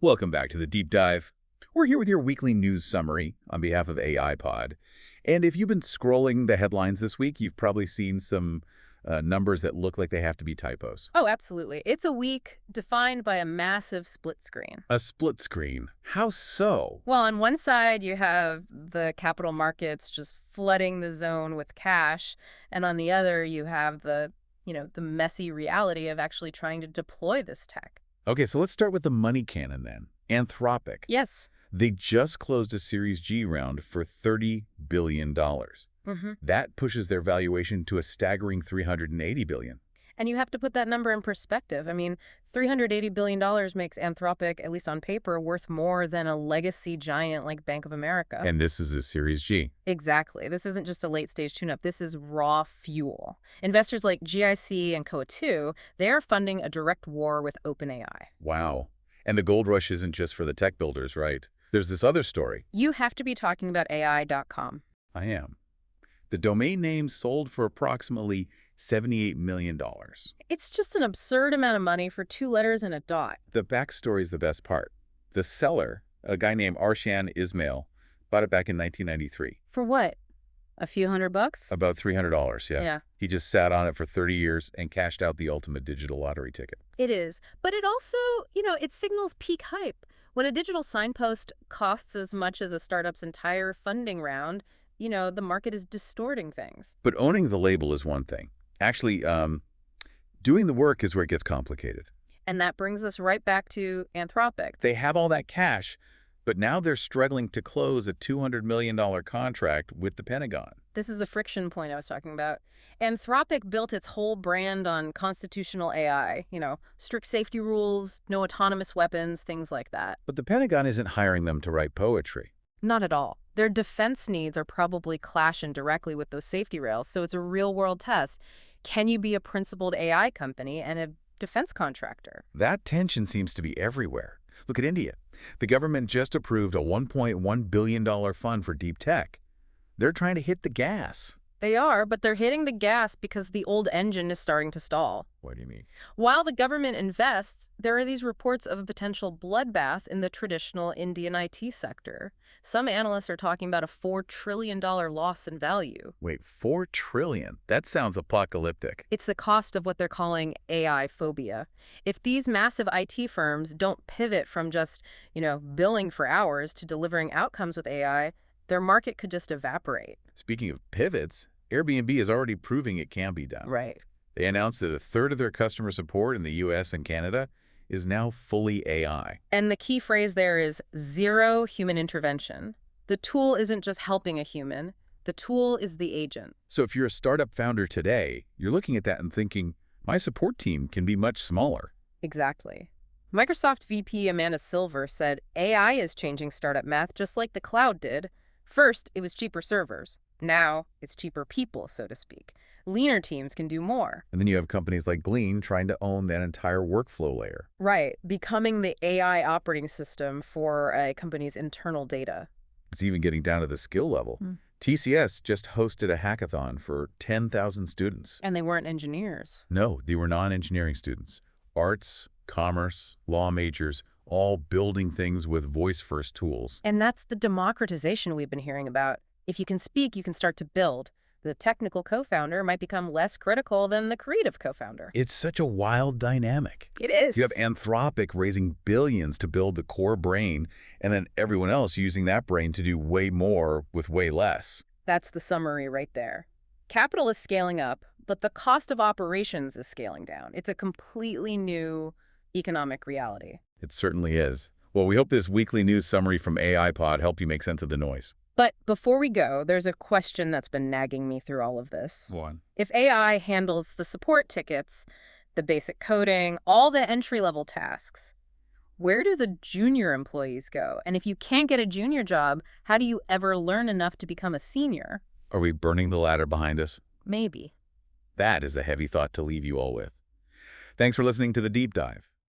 Welcome back to the Deep Dive. We're here with your weekly news summary on behalf of AIPOD. And if you've been scrolling the headlines this week, you've probably seen some numbers that look like they have to be typos. Oh, absolutely. It's a week defined by a massive split screen. A split screen. How so? Well, on one side, you have the capital markets just flooding the zone with cash, and on the other, you have the messy reality of actually trying to deploy this tech. Okay, so let's start with the money cannon then. Anthropic. Yes. They just closed a Series G round for $30 billion. That pushes their valuation to a staggering $380 billion. And you have to put that number in perspective. I mean, $380 billion makes Anthropic, at least on paper, worth more than a legacy giant like Bank of America. And this is a Series G. Exactly. This isn't just a late-stage tune-up. This is raw fuel. Investors like GIC and Coatue, they are funding a direct war with OpenAI. Wow. And the gold rush isn't just for the tech builders, right? There's this other story. You have to be talking about AI.com. I am. The domain name sold for approximately $78 million. It's just an absurd amount of money for 2 letters and a dot. The backstory is the best part. The seller, a guy named Arshan Ismail, bought it back in 1993. For what? A few $100? About $300, yeah. Yeah. He just sat on it for 30 years and cashed out the ultimate digital lottery ticket. It is. But it also, it signals peak hype. When a digital signpost costs as much as a startup's entire funding round, the market is distorting things. But owning the label is one thing. Actually, doing the work is where it gets complicated. And that brings us right back to Anthropic. They have all that cash, but now they're struggling to close a $200 million contract with the Pentagon. This is the friction point I was talking about. Anthropic built its whole brand on constitutional AI, strict safety rules, no autonomous weapons, things like that. But the Pentagon isn't hiring them to write poetry. Not at all. Their defense needs are probably clashing directly with those safety rails, so it's a real-world test. Can you be a principled AI company and a defense contractor? That tension seems to be everywhere. Look at India. The government just approved a $1.1 billion fund for deep tech. They're trying to hit the gas. They are, but they're hitting the gas because the old engine is starting to stall. What do you mean? While the government invests, there are these reports of a potential bloodbath in the traditional Indian IT sector. Some analysts are talking about a $4 trillion loss in value. Wait, $4 trillion? That sounds apocalyptic. It's the cost of what they're calling AI phobia. If these massive IT firms don't pivot from just, billing for hours to delivering outcomes with AI, their market could just evaporate. Speaking of pivots, Airbnb is already proving it can be done. Right. They announced that a third of their customer support in the US and Canada is now fully AI. And the key phrase there is zero human intervention. The tool isn't just helping a human. The tool is the agent. So if you're a startup founder today, you're looking at that and thinking, my support team can be much smaller. Exactly. Microsoft VP Amanda Silver said AI is changing startup math just like the cloud did. First, it was cheaper servers. Now, it's cheaper people, so to speak. Leaner teams can do more. And then you have companies like Glean trying to own that entire workflow layer. Right, becoming the AI operating system for a company's internal data. It's even getting down to the skill level. TCS just hosted a hackathon for 10,000 students. And they weren't engineers. No, they were non-engineering students. Arts, commerce, law majors, all building things with voice-first tools. And that's the democratization we've been hearing about. If you can speak, you can start to build. The technical co-founder might become less critical than the creative co-founder. It's such a wild dynamic. It is. You have Anthropic raising billions to build the core brain, and then everyone else using that brain to do way more with way less. That's the summary right there. Capital is scaling up, but the cost of operations is scaling down. It's a completely new economic reality. It certainly is. Well, we hope this weekly news summary from AIPod helped you make sense of the noise. But before we go, there's a question that's been nagging me through all of this. One. If AI handles the support tickets, the basic coding, all the entry-level tasks, where do the junior employees go? And if you can't get a junior job, how do you ever learn enough to become a senior? Are we burning the ladder behind us? Maybe. That is a heavy thought to leave you all with. Thanks for listening to The Deep Dive.